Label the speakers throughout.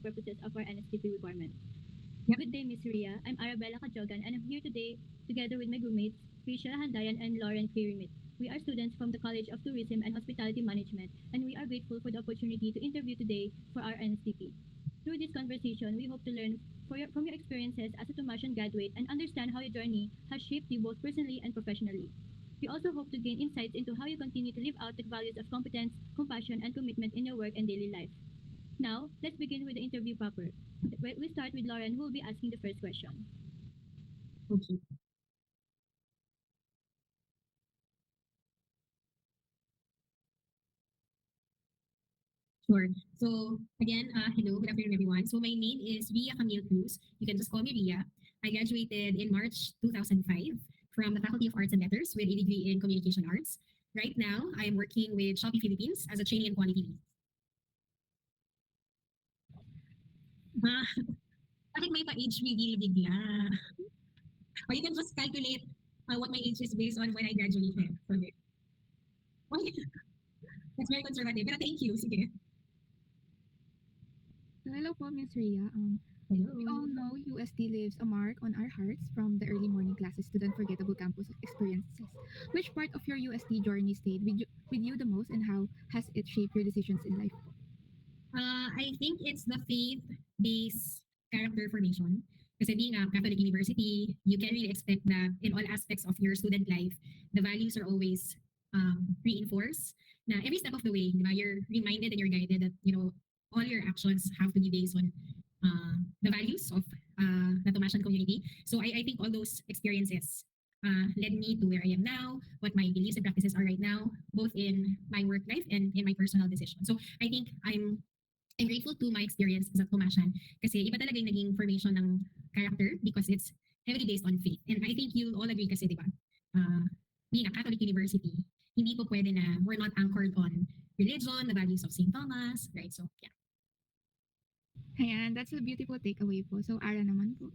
Speaker 1: purposes of our NSTP requirement.
Speaker 2: Yep.
Speaker 1: Good day, Miss Ria. I'm Arabella Kajogan, and I'm here today together with my roommates, Prisha Handayan and Lauren Kirimit. We are students from the College of Tourism and Hospitality Management, and we are grateful for the opportunity to interview today for our NSTP. Through this conversation, we hope to learn from your experiences as a Tomasian graduate and understand how your journey has shaped you both personally and professionally. We also hope to gain insights into how you continue to live out the values of competence, compassion, and commitment in your work and daily life. Now, let's begin with the interview proper. We start with Lauren, who will be asking the first question.
Speaker 2: Okay. Sure. So again, hello, good afternoon, everyone. So my name is Ria Camille Cruz. You can just call me Ria. I graduated in March 2005 from the Faculty of Arts and Letters with a degree in Communication Arts. Right now, I am working with Shopee Philippines as a trainee in quality lead. Ah, bakit may pa-age reveal bigla? Or you can just calculate what my age is based on when I graduated. Okay. Okay. That's very conservative. Pero thank you. Sige.
Speaker 3: So hello po, Ms. Rhea.
Speaker 2: Hello.
Speaker 3: We all know UST leaves a mark on our hearts from the early morning classes to the unforgettable campus experiences. Which part of your UST journey stayed with you the most, and how has it shaped your decisions in life?
Speaker 2: I think it's the faith-based character formation. Kasi being a Catholic university, you can really expect that in all aspects of your student life, the values are always reinforced. Na every step of the way, di ba, you're reminded and you're guided that, you know, all your actions have to be based on the values of the Tomasian community. So I think all those experiences led me to where I am now, what my beliefs and practices are right now, both in my work life and in my personal decisions. So I think I'm grateful to my experience as a Tomasian kasi iba talaga yung naging formation ng character because it's heavily based on faith. And I think you'll all agree kasi, di ba, being a Catholic university, hindi po pwede na we're not anchored on religion, the values of St. Thomas, right? So, yeah.
Speaker 3: Ayan, that's a beautiful takeaway po. So, Ara naman po.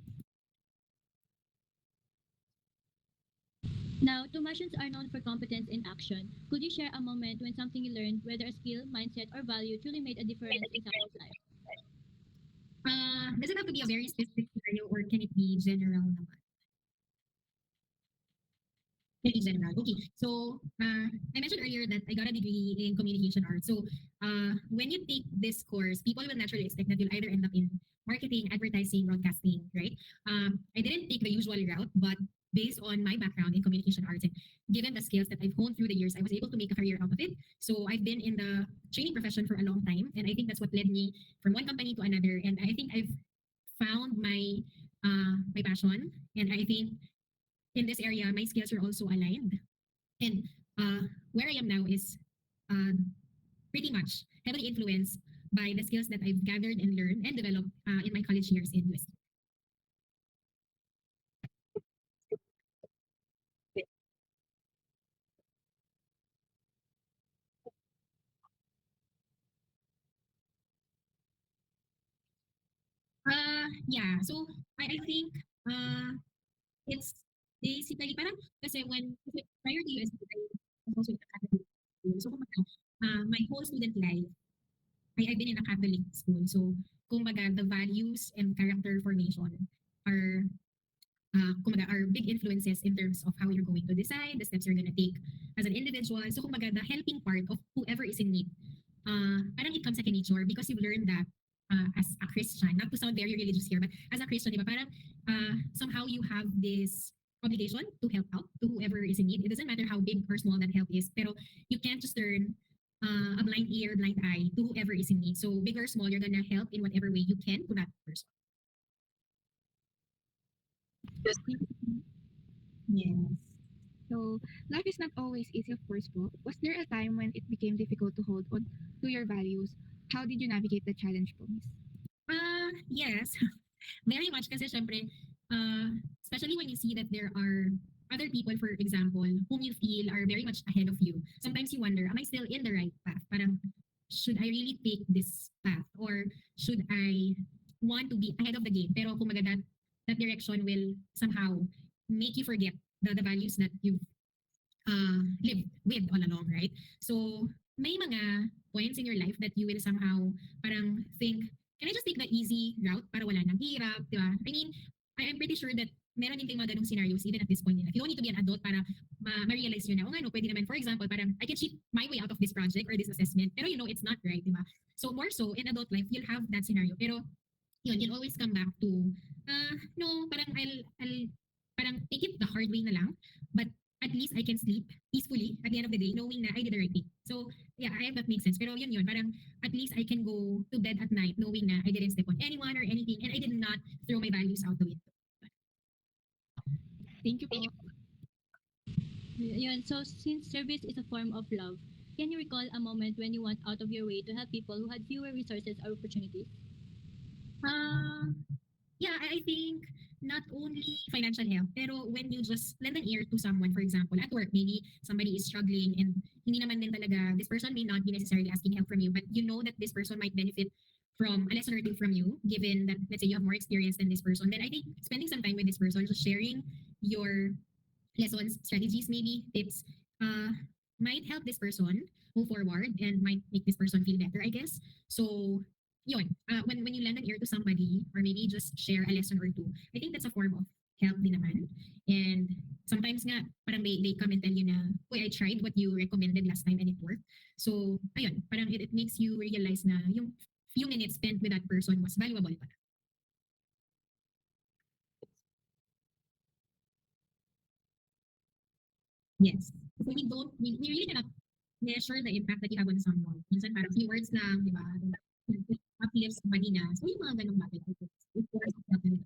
Speaker 1: Now, Tomasians are known for competence in action. Could you share a moment when something you learned, whether a skill, mindset, or value, truly made a difference in someone's life?
Speaker 2: Does it have to be a very specific scenario or can it be general naman? In general. Okay. So I mentioned earlier that I got a degree in communication arts. So when you take this course, people will naturally expect that you'll either end up in marketing, advertising, broadcasting, right? I didn't take the usual route, but based on my background in communication arts and given the skills that I've honed through the years, I was able to make a career out of it. So I've been in the training profession for a long time, and I think that's what led me from one company to another. And I think I've found my passion, and I think in this area, my skills are also aligned. And where I am now is pretty much heavily influenced by the skills that I've gathered and learned and developed in my college years in UST. Yeah, so I think it's basically parang kasi kasi prior to UST, I was also in a Catholic school. So kumbaga, my whole student life, I've been in a Catholic school. So kumbaga, the values and character formation are kumbaga, are big influences in terms of how you're going to decide, the steps you're going to take as an individual. So kumbaga, the helping part of whoever is in need, parang it comes second nature because you've learned that as a Christian, not to sound very religious here, but as a Christian, diba, parang somehow you have this obligation to help out to whoever is in need. It doesn't matter how big or small that help is, pero you can't just turn a blind ear, blind eye to whoever is in need. So big or small, you're gonna help in whatever way you can to that person. Yes.
Speaker 3: So, life is not always easy, of course po. Was there a time when it became difficult to hold on to your values? How did you navigate the challenge po, Miss?
Speaker 2: Yes. Very much kasi syempre, especially when you see that there are other people, for example, whom you feel are very much ahead of you. Sometimes you wonder, am I still in the right path? Parang, should I really take this path? Or should I want to be ahead of the game? Pero kumaga that direction will somehow make you forget the values that you've lived with all along, right? So may mga points in your life that you will somehow parang think can I just take the easy route para wala nang hirap, di ba? I mean, I'm pretty sure that meron din kayong mga ganong scenarios even at this point in life. You don't need to be an adult para ma-realize nyo na, o nga no, pwede naman, for example, parang I can cheat my way out of this project or this assessment, pero you know it's not right, di ba? So more so, in adult life, you'll have that scenario. Pero yun, you'll always come back to, no, parang I'll parang take it the hard way na lang, but at least I can sleep peacefully at the end of the day knowing na I did the right thing. So, yeah, I hope that makes sense. Pero yun, parang at least I can go to bed at night knowing na I didn't step on anyone or anything and I did not throw my values out the window.
Speaker 3: Thank you po.
Speaker 1: Yun, so since service is a form of love, can you recall a moment when you went out of your way to help people who had fewer resources or opportunities?
Speaker 2: Yeah, I think not only financial help, pero when you just lend an ear to someone, for example, at work, maybe somebody is struggling and hindi naman din talaga, this person may not be necessarily asking help from you, but you know that this person might benefit from a lesson or two from you, given that, let's say, you have more experience than this person, then I think spending some time with this person, just sharing your lessons, strategies, maybe tips, might help this person move forward and might make this person feel better, I guess. So, yun, when you lend an ear to somebody or maybe just share a lesson or two, I think that's a form of help din naman. And sometimes nga, parang they come and tell you na, "Uy, I tried what you recommended last time and it worked." So, ayun, parang it makes you realize na yung few minutes spent with that person was valuable pa. Yes. So we really cannot measure the impact that you have on someone. Minsan parang few words lang, di ba? It uplifts somebody na. So yung mga ganong bagay. It's worth it.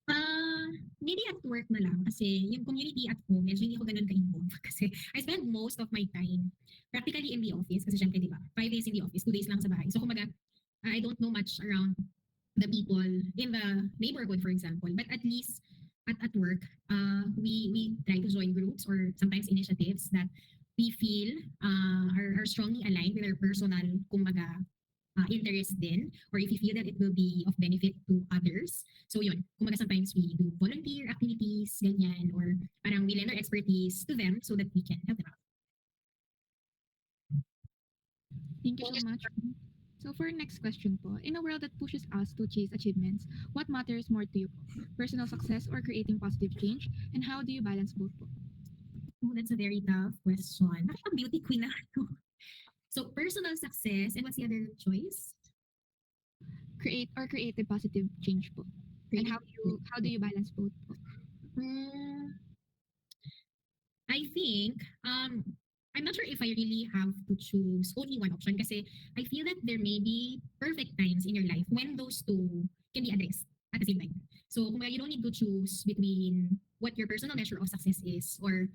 Speaker 2: Ah, maybe at work na lang kasi yung community at home, medyo hindi ako ganun ka-involved kasi I spend most of my time practically in the office kasi syempre, di ba, 5 days in the office, 2 days lang sa bahay. So kumbaga, I don't know much around the people in the neighborhood, for example. But at least at work, we try to join groups or sometimes initiatives that we feel are strongly aligned with our personal, kumbaga, interest din, or if you feel that it will be of benefit to others. So yun, kumbaga sometimes we do volunteer activities, ganyan, or parang we lend our expertise to them so that we can help them out.
Speaker 3: Thank you so much. So for our next question po, in a world that pushes us to chase achievements, what matters more to you po? Personal success or creating positive change? And how do you balance both po?
Speaker 2: Oh, that's a very tough question. Bakit ang beauty queen na ako? So personal success, and what's the other choice?
Speaker 3: Create a positive change po. And how do you balance both po?
Speaker 2: Mm, I think I'm not sure if I really have to choose only one option kasi I feel that there may be perfect times in your life when those two can be addressed at the same time. So kung you don't need to choose between what your personal measure of success is or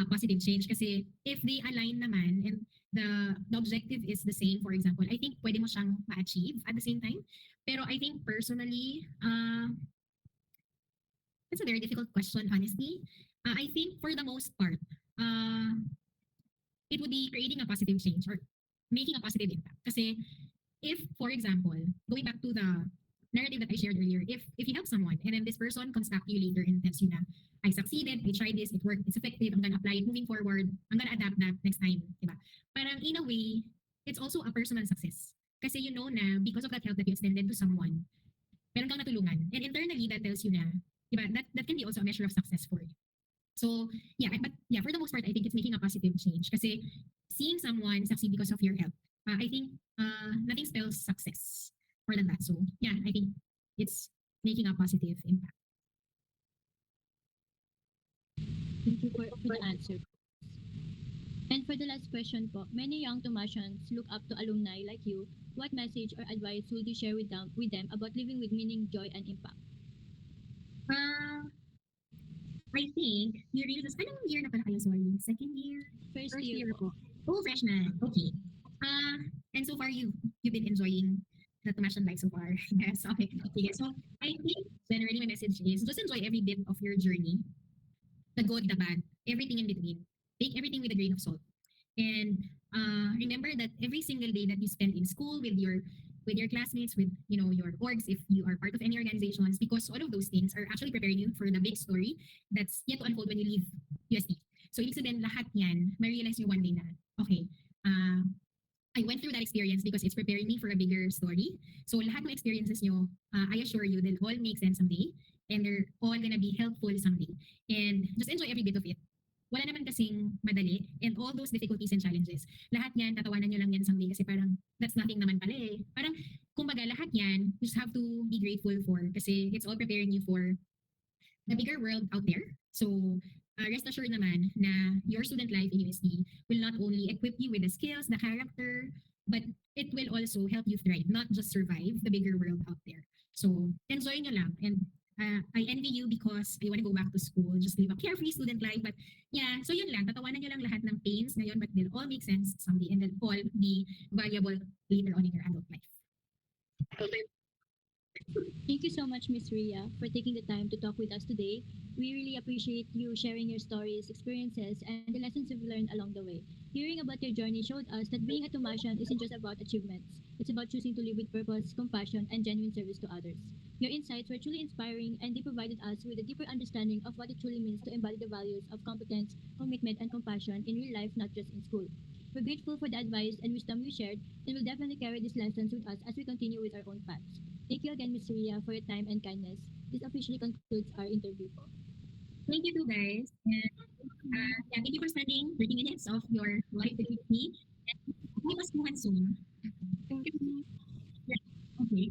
Speaker 2: positive change kasi if they align naman and the objective is the same, for example, I think pwede mo siyang ma-achieve at the same time. Pero I think personally, it's a very difficult question, honestly. I think for the most part, it would be creating a positive change or making a positive impact. Kasi if, for example, going back to the narrative that I shared earlier, if you help someone and then this person comes back to you later and tells you na, I succeeded, I tried this, it worked, it's effective, I'm gonna apply it moving forward, I'm gonna adapt that next time, diba? Parang in a way, it's also a personal success. Kasi you know na because of that help that you extended to someone, meron kang natulungan. And internally, that tells you na, diba, that can be also a measure of success for you. So, yeah, but yeah, for the most part, I think it's making a positive change. Kasi seeing someone succeed because of your help, I think nothing spells success more than that. So, yeah, I think it's making a positive impact.
Speaker 1: Thank you for the answer. And for the last question po, many young Tomasians look up to alumni like you. What message or advice would you share with them about living with meaning, joy, and impact?
Speaker 2: I think you really just, anong year na pala kayo, sorry? Second year?
Speaker 1: First
Speaker 3: First
Speaker 1: year
Speaker 3: year
Speaker 1: po.
Speaker 3: po.
Speaker 2: Oh, freshman. Okay. And so far, you've been enjoying the Tomasian life so far. Yes, okay. Okay. So I think generally my message is just enjoy every bit of your journey. The good, the bad, everything in between. Take everything with a grain of salt. And remember that every single day that you spend in school with your with your classmates, with your orgs if you are part of any organizations, because all of those things are actually preparing you for the big story that's yet to unfold when you leave UST. So ibig sabihin lahat yan, ma-realize nyo one day na, okay, uh, I went through that experience because it's preparing me for a bigger story. So lahat ng experiences nyo, I assure you, they'll all make sense someday and they're all gonna be helpful someday. And just enjoy every bit of it. Wala naman kasing madali and all those difficulties and challenges. Lahat yan, tatawanan nyo lang yan someday kasi parang that's nothing naman pala eh. Parang kumbaga lahat yan, you just have to be grateful for kasi it's all preparing you for the bigger world out there. So rest assured naman na your student life in USD will not only equip you with the skills, the character, but it will also help you thrive, not just survive the bigger world out there. So enjoy nyo lang. And I envy you because I want to go back to school, just live a carefree student life. But yeah, so yun lang. Tatawanan nyo lang lahat ng pains ngayon, but they'll all make sense someday and they'll all be valuable later on in your adult life.
Speaker 1: Thank you so much, Miss Ria, for taking the time to talk with us today. We really appreciate you sharing your stories, experiences, and the lessons you've learned along the way. Hearing about your journey showed us that being a Tomasian isn't just about achievements. It's about choosing to live with purpose, compassion, and genuine service to others. Your insights were truly inspiring, and they provided us with a deeper understanding of what it truly means to embody the values of competence, commitment, and compassion in real life, not just in school. We're grateful for the advice and wisdom you shared, and will definitely carry these lessons with us as we continue with our own paths. Thank you again, Ms. Ria, for your time and kindness. This officially concludes our interview.
Speaker 2: Thank you too, guys. And yeah, thank you for spending 30 minutes of your life with me. And see you soon.
Speaker 3: Thank you.
Speaker 2: Okay.